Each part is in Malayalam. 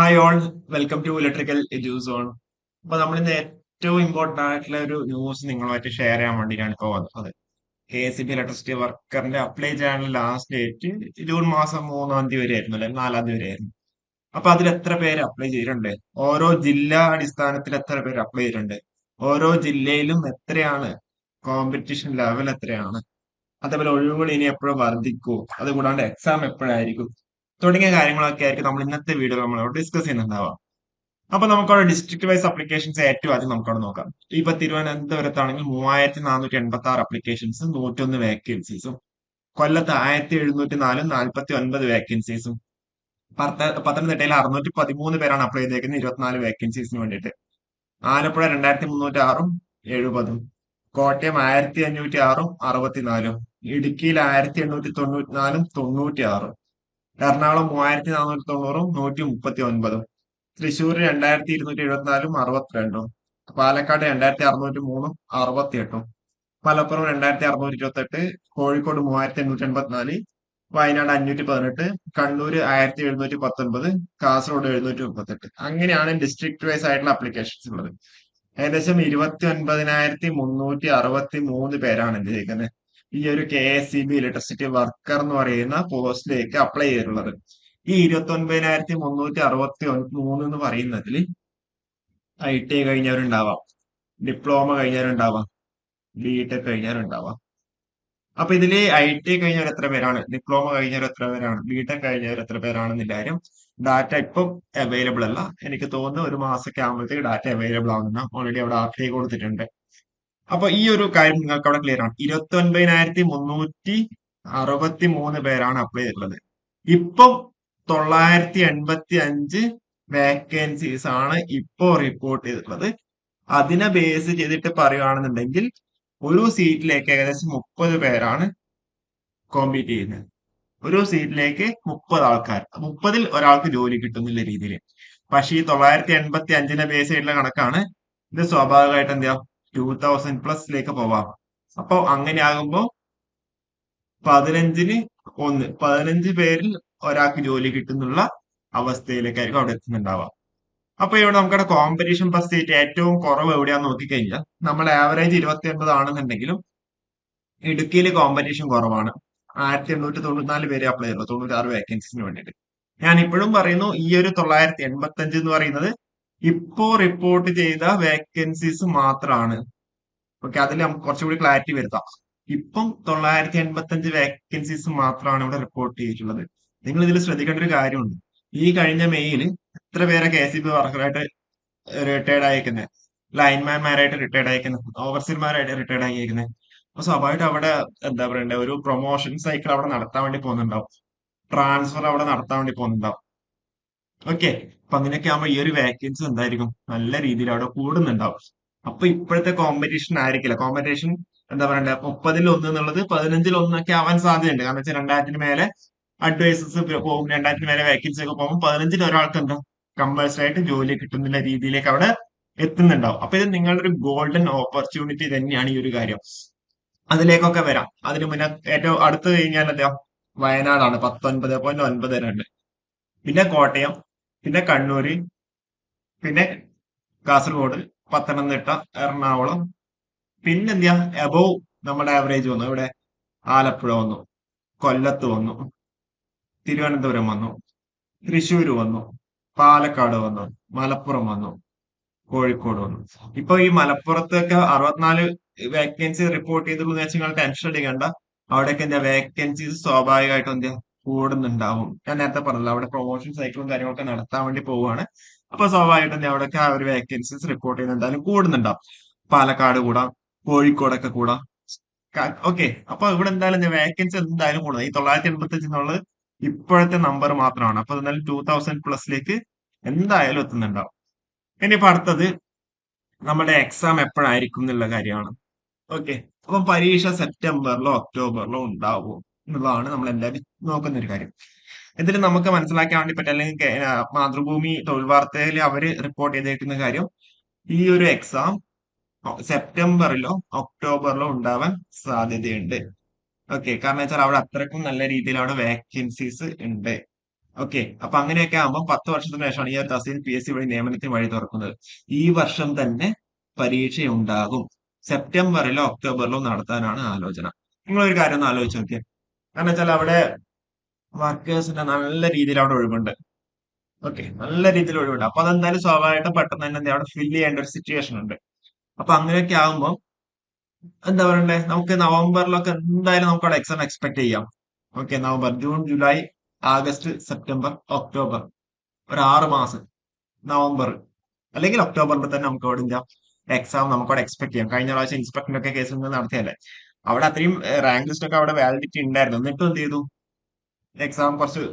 Hi all, welcome to electrical Eduzone. അപ്പൊ നമ്മൾ ഇന്ന് ഏറ്റവും ഇമ്പോർട്ടന്റ് ആയിട്ടുള്ള ഒരു ന്യൂസ് നിങ്ങളുമായിട്ട് ഷെയർ ചെയ്യാൻ വേണ്ടിയിട്ടാണ് ഇപ്പോൾ വന്നത്. KSEB ഇലക്ട്രിസിറ്റി വർക്കറിന്റെ അപ്ലൈ ചെയ്യാനുള്ള ലാസ്റ്റ് ഡേറ്റ് ജൂൺ മാസം 3-ാം തീയതി വരെ ആയിരുന്നു, അല്ലെങ്കിൽ 4-ാം തീയതി വരെ ആയിരുന്നു. അപ്പൊ അതിൽ എത്ര പേര് അപ്ലൈ ചെയ്തിട്ടുണ്ട്? ഓരോ ജില്ലാ അടിസ്ഥാനത്തിൽ എത്ര പേര് അപ്ലൈ ചെയ്തിട്ടുണ്ട്? ഓരോ ജില്ലയിലും എത്രയാണ് കോമ്പറ്റീഷൻ ലെവൽ എത്രയാണ്? അതേപോലെ ഒഴിവുകൾ ഇനി എപ്പോഴും വർദ്ധിക്കൂ, അതുകൂടാണ്ട് എക്സാം എപ്പോഴായിരിക്കും, തുടങ്ങിയ കാര്യങ്ങളൊക്കെ ആയിരിക്കും നമ്മൾ ഇന്നത്തെ വീഡിയോ നമ്മളോട് ഡിസ്കസ് ചെയ്യുന്നുണ്ടാവാം. അപ്പൊ നമുക്കവിടെ ഡിസ്ട്രിക്ട് വൈസ് അപ്ലിക്കേഷൻസ് ഏറ്റവും ആദ്യം നമുക്കവിടെ നോക്കാം. ഇപ്പൊ തിരുവനന്തപുരത്താണെങ്കിൽ 3486 അപ്ലിക്കേഷൻസും 101 വേക്കൻസീസും, കൊല്ലത്ത് 1704 49 വേക്കൻസീസും, പത്തനംതിട്ടയിൽ 613 പേരാണ് അപ്ലൈ ചെയ്തേക്കുന്നത് 24 വേക്കൻസീസിന് വേണ്ടിയിട്ട്. ആലപ്പുഴ 2306-ഉം 70-ഉം, കോട്ടയം 1506-ഉം 64-ഉം, ഇടുക്കിയിൽ 1894-ഉം 96-ഉം, എറണാകുളം 3490-ഉം 139-ഉം, തൃശ്ശൂർ 2274-ഉം 62-ഉം, പാലക്കാട് 2603-ഉം 68-ഉം, മലപ്പുറം 2628, കോഴിക്കോട് 3884, വയനാട് 518, കണ്ണൂർ 1719, കാസർഗോഡ് 738. അങ്ങനെയാണ് ഡിസ്ട്രിക്ട് വൈസ് ആയിട്ടുള്ള അപ്ലിക്കേഷൻസ് ഉള്ളത്. ഏകദേശം 29,363 പേരാണ് എന്ത് ചെയ്യുന്നത്, ഈ ഒരു KSEB ഇലക്ട്രിസിറ്റി വർക്കർ എന്ന് പറയുന്ന പോസ്റ്റിലേക്ക് അപ്ലൈ ചെയ്തിട്ടുള്ളത്. ഈ 29,363 എന്ന് പറയുന്നതിൽ ITI കഴിഞ്ഞവരുണ്ടാവാം, ഡിപ്ലോമ കഴിഞ്ഞവരുണ്ടാവാം, BTech കഴിഞ്ഞവരുണ്ടാവാം. അപ്പൊ ഇതില് ITI കഴിഞ്ഞവർ എത്ര പേരാണ്, ഡിപ്ലോമ കഴിഞ്ഞവർ എത്ര പേരാണ്, BTech കഴിഞ്ഞവർ എത്ര പേരാണെന്ന കാര്യം ഡാറ്റ ഇപ്പം അവൈലബിൾ അല്ല. എനിക്ക് തോന്നുന്നു ഒരു മാസമൊക്കെ ആകുമ്പോഴത്തേക്ക് ഡാറ്റ അവൈലബിൾ ആവുന്ന ഓൾറെഡി അവിടെ RTI കൊടുത്തിട്ടുണ്ട്. അപ്പൊ ഈ ഒരു കാര്യം നിങ്ങൾക്ക് അവിടെ ക്ലിയർ ആണ്. 29,363 പേരാണ് അപ്ലൈ ചെയ്തിട്ടുള്ളത്. ഇപ്പം 985 വേക്കൻസീസ് ആണ് ഇപ്പോ റിപ്പോർട്ട് ചെയ്തിട്ടുള്ളത്. അതിനെ ബേസ് ചെയ്തിട്ട് പറയുകയാണെന്നുണ്ടെങ്കിൽ ഒരു സീറ്റിലേക്ക് ഏകദേശം 30 പേരാണ് കോമ്പീറ്റ് ചെയ്യുന്നത്. ഒരു സീറ്റിലേക്ക് 30 ആൾക്കാർ, 30-ൽ ഒരാൾക്ക് ജോലി കിട്ടുന്നില്ല രീതിയിൽ. പക്ഷെ ഈ 985-നെ ബേസ് ചെയ്തിട്ടുള്ള കണക്കാണ്. ഇത് സ്വാഭാവികമായിട്ട് എന്താ 2000+ പോവാം. അപ്പൊ അങ്ങനെ ആകുമ്പോ 15 പേരിൽ ഒരാൾക്ക് ജോലി കിട്ടുന്നുള്ള അവസ്ഥയിലേക്കായിരിക്കും അവിടെ എത്തുന്നുണ്ടാവാം. അപ്പൊ ഇവിടെ നമുക്കവിടെ കോമ്പറ്റീഷൻ പ്ലസ് സീറ്റ് ഏറ്റവും കുറവ് എവിടെയാന്ന് നോക്കിക്കഴിഞ്ഞാൽ നമ്മൾ ആവറേജ് 29 ആണെന്നുണ്ടെങ്കിലും ഇടുക്കിയിൽ കോമ്പറ്റീഷൻ കുറവാണ്. 1894 പേര് അപ്ലൈ ചെയ്തുള്ളൂ 96 വേക്കൻസിന് വേണ്ടിയിട്ട്. ഞാൻ ഇപ്പോഴും പറയുന്നു, ഈ ഒരു 985 എന്ന് പറയുന്നത് ഇപ്പോ റിപ്പോർട്ട് ചെയ്ത വേക്കൻസീസ് മാത്രമാണ്. ഓക്കെ, അതിൽ നമുക്ക് കുറച്ചുകൂടി ക്ലാരിറ്റി വരുത്താം. ഇപ്പം 985 വേക്കൻസീസ് മാത്രമാണ് ഇവിടെ റിപ്പോർട്ട് ചെയ്തിട്ടുള്ളത്. നിങ്ങൾ ഇതിൽ ശ്രദ്ധിക്കേണ്ട ഒരു കാര്യമുണ്ട്. ഈ കഴിഞ്ഞ മെയ്യിൽ എത്ര പേരെ KSEB വർക്കറായിട്ട് റിട്ടയർഡ് അയക്കുന്നത്, ലൈൻമാൻമാരായിട്ട് റിട്ടയർഡ് അയക്കുന്നത്, ഓവർസീർമാരായിട്ട് റിട്ടയർഡ് അയക്കുന്നത്. അപ്പൊ സ്വാഭാവികമായിട്ട് അവിടെ എന്താ പറയണ്ടേ, ഒരു പ്രൊമോഷൻ സൈക്കിൾ അവിടെ നടത്താൻ വേണ്ടി പോകുന്നുണ്ടാവും, ട്രാൻസ്ഫർ അവിടെ നടത്താൻ വേണ്ടി പോകുന്നുണ്ടാവും. ഓക്കെ, അപ്പൊ അങ്ങനെയൊക്കെ ആകുമ്പോൾ ഈ ഒരു വേക്കൻസി എന്തായിരിക്കും, നല്ല രീതിയിൽ അവിടെ കൂടുന്നുണ്ടാവും. അപ്പൊ ഇപ്പോഴത്തെ കോമ്പറ്റീഷൻ ആയിരിക്കില്ല. കോമ്പറ്റീഷൻ എന്താ പറയണ്ടേ, 30-ൽ 1 എന്നുള്ളത് 15-ൽ 1 ആവാൻ സാധ്യതയുണ്ട്. കാരണം വെച്ചാൽ 2000-ന് മേലെ അഡ്വൈസസ് പോകും, 2000-ന് മേലെ വേക്കൻസി ഒക്കെ പോകുമ്പോൾ 15-ൽ ഒരാൾക്ക് എന്താ കമ്പൽസറി ആയിട്ട് ജോലി കിട്ടുന്നുള്ള രീതിയിലേക്ക് അവിടെ എത്തുന്നുണ്ടാവും. അപ്പൊ ഇത് നിങ്ങളുടെ ഒരു ഗോൾഡൻ ഓപ്പർച്യൂണിറ്റി തന്നെയാണ് ഈ ഒരു കാര്യം. അതിലേക്കൊക്കെ വരാം. അതിന് മുന്നേ ഏറ്റവും അടുത്ത് കഴിഞ്ഞാൽ എന്താ, വയനാടാണ് 19.92, പിന്നെ കോട്ടയം, പിന്നെ കണ്ണൂര്, പിന്നെ കാസർഗോഡ്, പത്തനംതിട്ട, എറണാകുളം, പിന്നെന്താ എബോവ് നമ്മുടെ ആവറേജ് വന്നു. ഇവിടെ ആലപ്പുഴ വന്നു, കൊല്ലത്ത് വന്നു, തിരുവനന്തപുരം വന്നു, തൃശ്ശൂർ വന്നു, പാലക്കാട് വന്നു, മലപ്പുറം വന്നു, കോഴിക്കോട് വന്നു. ഇപ്പൊ ഈ മലപ്പുറത്തൊക്കെ 64 വേക്കൻസി റിപ്പോർട്ട് ചെയ്തുള്ളൂ എന്ന് വെച്ചാൽ നിങ്ങൾ ടെൻഷൻ അടിക്കേണ്ട. അവിടെയൊക്കെ എന്താ വേക്കൻസീസ് സ്വാഭാവികമായിട്ടും എന്താ കൂടുന്നുണ്ടാവും. ഞാൻ നേരത്തെ പറഞ്ഞല്ലോ, അവിടെ പ്രൊമോഷൻ സൈക്കിളും കാര്യങ്ങളൊക്കെ നടത്താൻ വേണ്ടി പോവുകയാണ്. അപ്പൊ സ്വാഭാവികമായിട്ടും എന്താ അവിടെയൊക്കെ ആ ഒരു വേക്കൻസീസ് റിപ്പോർട്ട് ചെയ്യുന്ന എന്തായാലും കൂടുന്നുണ്ടാവും. പാലക്കാട് കൂടാം, കോഴിക്കോടൊക്കെ കൂടാം. ഓക്കെ, അപ്പൊ ഇവിടെ എന്തായാലും വേക്കൻസി എന്തായാലും കൂടുന്നത്. ഈ 985 എന്നുള്ളത് ഇപ്പോഴത്തെ നമ്പർ മാത്രമാണ്. അപ്പൊ എന്തായാലും 2000+ലേക്ക് എന്തായാലും എത്തുന്നുണ്ടാവും. ഇനിയിപ്പോ അടുത്തത് നമ്മുടെ എക്സാം എപ്പോഴായിരിക്കും എന്നുള്ള കാര്യമാണ്. ഓക്കെ, അപ്പം പരീക്ഷ സെപ്റ്റംബറിലോ ഒക്ടോബറിലോ ഉണ്ടാവുമോ എന്നുള്ളതാണ് നമ്മൾ എല്ലാവരും നോക്കുന്ന ഒരു കാര്യം. ഇതിൽ നമുക്ക് മനസ്സിലാക്കാൻ വേണ്ടി പറ്റും, അല്ലെങ്കിൽ മാതൃഭൂമി തൊഴിൽ വാർത്തയിൽ അവര് റിപ്പോർട്ട് ചെയ്തേക്കുന്ന കാര്യം, ഈ ഒരു എക്സാം സെപ്റ്റംബറിലോ ഒക്ടോബറിലോ ഉണ്ടാവാൻ സാധ്യതയുണ്ട്. ഓക്കെ, കാരണം വെച്ചാൽ അവിടെ അത്രക്കും നല്ല രീതിയിൽ അവിടെ വേക്കൻസീസ് ഉണ്ട്. ഓക്കെ. അപ്പൊ അങ്ങനെയൊക്കെ ആകുമ്പോൾ 10 വർഷത്തിന് ശേഷമാണ് ഈ ഒരു തഹസീൽ PSC വഴി നിയമനത്തിന് വഴി തുറക്കുന്നത്. ഈ വർഷം തന്നെ പരീക്ഷയുണ്ടാകും. സെപ്റ്റംബറിലോ ഒക്ടോബറിലോ നടത്താനാണ് ആലോചന. നിങ്ങളൊരു കാര്യം ഒന്ന് ആലോചിച്ച് നോക്കിയേ. കാരണം വെച്ചാൽ അവിടെ വർക്കേഴ്സിന്റെ നല്ല രീതിയിൽ അവിടെ ഒഴിവുണ്ട്. ഓക്കെ, നല്ല രീതിയിൽ ഒഴിവുണ്ട്. അപ്പൊ അതെന്തായാലും സ്വാഭാവികമായിട്ടും പെട്ടെന്ന് തന്നെ അവിടെ ഫില്ല് ചെയ്യേണ്ട ഒരു സിറ്റുവേഷൻ ഉണ്ട്. അപ്പൊ അങ്ങനെയൊക്കെ ആകുമ്പോൾ എന്താ പറയണ്ടേ, നമുക്ക് നവംബറിലൊക്കെ എന്തായാലും നമുക്ക് അവിടെ എക്സാം എക്സ്പെക്ട് ചെയ്യാം. Okay, November, June, July, August, September, October, ഒരു 6 മാസം. നവംബർ അല്ലെങ്കിൽ ഒക്ടോബറിൽ തന്നെ നമുക്ക് അവിടെ എന്താ എക്സാം നമുക്ക് അവിടെ എക്സ്പെക്ട് ചെയ്യാം. കഴിഞ്ഞ പ്രാവശ്യം ഇൻസ്പെക്ടറിന്റെ ഒക്കെ കേസിൽ നിന്ന് നടത്തിയല്ലേ. അവിടെ അത്രയും റാങ്ക് ലിസ്റ്റ് ഒക്കെ അവിടെ വാലിഡിറ്റി ഉണ്ടായിരുന്നു. എന്നിട്ടും എന്ത് ചെയ്തു, എക്സാം കുറച്ച്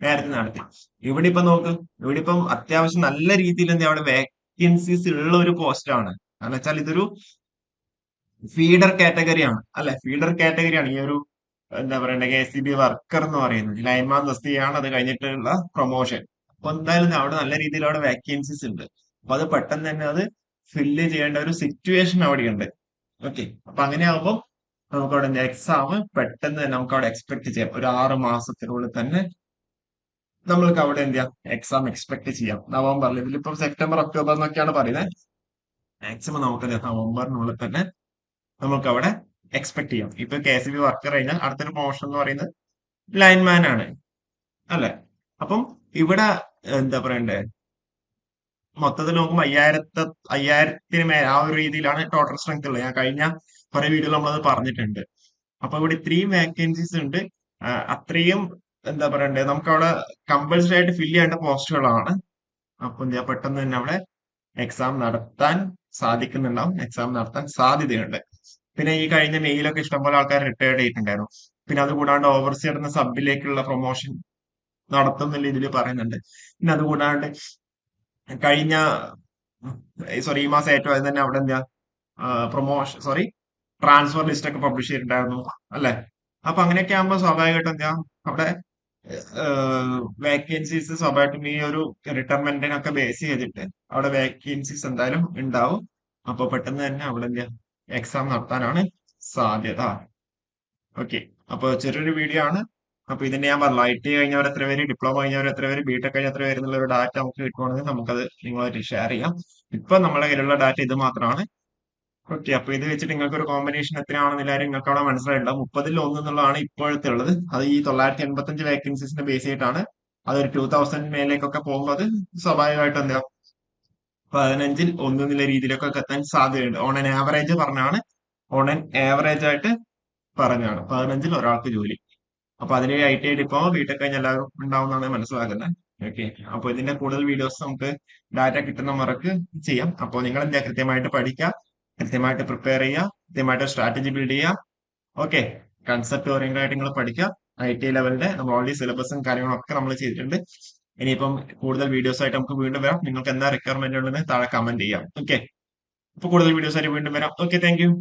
നേരത്തെ നടത്തി. ഇവിടെ ഇപ്പൊ നോക്ക്, ഇവിടെ ഇപ്പം അത്യാവശ്യം നല്ല രീതിയിൽ എന്താ അവിടെ വേക്കൻസീസ് ഉള്ള ഒരു പോസ്റ്റ് ആണ്. കാരണം വെച്ചാൽ ഇതൊരു ഫീഡർ കാറ്റഗറിയാണ്, അല്ലെ? ഫീഡർ കാറ്റഗറിയാണ് ഈ ഒരു എന്താ പറയണ്ടേ KCB വർക്കർ എന്ന് പറയുന്നത്. ലൈൻമാൻ തസ്തികയാണ്, അത് കഴിഞ്ഞിട്ടുള്ള പ്രൊമോഷൻ. അപ്പൊ എന്തായാലും അവിടെ നല്ല രീതിയിൽ അവിടെ വാക്കൻസീസ് ഉണ്ട്. അപ്പൊ അത് പെട്ടെന്ന് തന്നെ അത് ഫില്ല് ചെയ്യേണ്ട ഒരു സിറ്റുവേഷൻ അവിടെയുണ്ട്. ഓക്കെ, അപ്പൊ അങ്ങനെ ആകുമ്പോൾ നമുക്ക് അവിടെ എക്സാം പെട്ടെന്ന് തന്നെ നമുക്ക് അവിടെ എക്സ്പെക്ട് ചെയ്യാം. ഒരു 6 മാസത്തിനുള്ളിൽ തന്നെ നമ്മൾക്ക് അവിടെ എന്ത് ചെയ്യാം, എക്സാം എക്സ്പെക്ട് ചെയ്യാം. നവംബറിൽ, ഇതിലിപ്പോ സെപ്റ്റംബർ ഒക്ടോബർ എന്നൊക്കെയാണ് പറയുന്നത്. മാക്സിമം നമുക്ക് നവംബറിനുള്ളിൽ തന്നെ നമുക്ക് അവിടെ എക്സ്പെക്ട് ചെയ്യാം. ഇപ്പൊ KCB വർക്കർ കഴിഞ്ഞാൽ അടുത്തൊരു പ്രൊമോഷൻ എന്ന് പറയുന്നത് ലൈൻമാൻ ആണ്, അല്ലെ? അപ്പം ഇവിടെ എന്താ പറയണ്ടേ, മൊത്തത്തിൽ നോക്കുമ്പോൾ 5000ത്തിന് മേൽ ആ ഒരു രീതിയിലാണ് ടോട്ടൽ സ്ട്രെങ്ത് ഉള്ളത്. ഞാൻ കഴിഞ്ഞ കുറെ വീഡിയോയിൽ നമ്മളത് പറഞ്ഞിട്ടുണ്ട്. അപ്പൊ ഇവിടെ ഇത്രയും വേക്കൻസീസ് ഉണ്ട്. അത്രയും എന്താ പറയണ്ടേ, നമുക്ക് അവിടെ കമ്പൽസറി ആയിട്ട് ഫില്ല് ചെയ്യേണ്ട പോസ്റ്റുകളാണ്. അപ്പൊ ഞാൻ പെട്ടെന്ന് തന്നെ അവിടെ എക്സാം നടത്താൻ സാധിക്കുന്നുണ്ടാവും, എക്സാം നടത്താൻ സാധ്യതയുണ്ട്. പിന്നെ ഈ കഴിഞ്ഞ മെയിലൊക്കെ ഇഷ്ടംപോലെ ആൾക്കാർ റിട്ടയർഡ് ചെയ്തിട്ടുണ്ടായിരുന്നു. പിന്നെ അതുകൂടാണ്ട് ഓവർസിയർ എന്ന സബിലേക്കുള്ള പ്രൊമോഷൻ നടത്തുന്നില്ല ഇതിൽ പറയുന്നുണ്ട്. പിന്നെ അതുകൂടാണ്ട് കഴിഞ്ഞ സോറി ഈ മാസം ഏറ്റവും ആദ്യം തന്നെ അവിടെ എന്താ പ്രൊമോഷൻ, സോറി, ട്രാൻസ്ഫർ ലിസ്റ്റ് ഒക്കെ പബ്ലിഷ് ചെയ്തിട്ടുണ്ടായിരുന്നു, അല്ലെ? അപ്പൊ അങ്ങനെയൊക്കെ ആകുമ്പോൾ സ്വാഭാവികമായിട്ടും എന്താ അവിടെ വേക്കൻസീസ് സ്വാഭാവികമായിട്ടും ഈ ഒരു റിട്ടയർമെന്റിനൊക്കെ ബേസ് ചെയ്തിട്ട് അവിടെ വേക്കൻസീസ് എന്തായാലും ഉണ്ടാവും. അപ്പൊ പെട്ടെന്ന് തന്നെ അവിടെ എന്താ എക്സാം നടത്താനാണ് സാധ്യത. ഓക്കെ, അപ്പൊ ചെറിയൊരു വീഡിയോ ആണ്. അപ്പൊ ഇതിന്റെ ഞാൻ പറഞ്ഞു, IT കഴിഞ്ഞവർ എത്ര പേര്, ഡിപ്ലോമ കഴിഞ്ഞവർ എത്ര പേര്, BTech കഴിഞ്ഞ എത്ര പേര് എന്നുള്ള ഒരു ഡാറ്റ നമുക്ക് കിട്ടുവാണെങ്കിൽ നമുക്കത് നിങ്ങളുമായിട്ട് ഷെയർ ചെയ്യാം. ഇപ്പൊ നമ്മുടെ കയ്യിലുള്ള ഡാറ്റ ഇത് മാത്രമാണ്. ഓക്കെ, അപ്പൊ ഇത് വെച്ചിട്ട് നിങ്ങൾക്ക് ഒരു കോമ്പിനേഷൻ എത്രയാണെന്ന് എല്ലാവരും നിങ്ങൾക്ക് അവിടെ മനസ്സിലായിട്ടുണ്ടാവും. 30-ൽ 1 എന്നുള്ളതാണ് ഇപ്പോഴത്തെ ഉള്ളത്. അത് ഈ 985 വേക്കൻസീസിന്റെ ബേസ് ചെയ്തിട്ടാണ്. അതൊരു 2000 മേലേക്കൊക്കെ പോകുമ്പോൾ അത് സ്വാഭാവികമായിട്ടും എന്താ 15-ൽ 1 എന്നുള്ള രീതിയിലൊക്കെ എത്താൻ സാധ്യതയുണ്ട്. ഓൺ ആൻ ആവറേജ് പറഞ്ഞാണ്, ഓൺ ആൻ ആവറേജ് ആയിട്ട് പറഞ്ഞാണ് 15-ൽ ഒരാൾക്ക് ജോലി. അപ്പൊ അതിന് IT ഡിപ്ലോമ BTech കഴിഞ്ഞ എല്ലാവരും ഉണ്ടാവുന്നതാണ് മനസ്സിലാക്കുന്നത്. ഓക്കെ, അപ്പൊ ഇതിന്റെ കൂടുതൽ വീഡിയോസ് നമുക്ക് ഡാറ്റ കിട്ടുന്ന മുറക്ക് ചെയ്യാം. അപ്പോൾ നിങ്ങൾ എന്താ കൃത്യമായിട്ട് പഠിക്കുക, കൃത്യമായിട്ട് പ്രിപ്പയർ ചെയ്യുക, കൃത്യമായിട്ട് സ്ട്രാറ്റജി ബിൽഡ് ചെയ്യുക. ഓക്കെ, കൺസെപ്റ്റ് ഓറിയന്റഡ് ആയിട്ട് നിങ്ങൾ പഠിക്കുക. IT ലെവലിന്റെ നമ്മൾ ഓൾറെഡി സിലബസും കാര്യങ്ങളൊക്കെ നമ്മൾ ചെയ്തിട്ടുണ്ട്. ഇനിയിപ്പം കൂടുതൽ വീഡിയോസ് ആയിട്ട് നമുക്ക് വീണ്ടും വരാം. നിങ്ങൾക്ക് എന്താ റിക്വയർമെന്റ് ഉണ്ടെന്ന് താഴെ കമന്റ് ചെയ്യാം. ഓക്കെ, അപ്പൊ കൂടുതൽ വീഡിയോസ് ആയിട്ട് വീണ്ടും വരാം. Okay, thank you.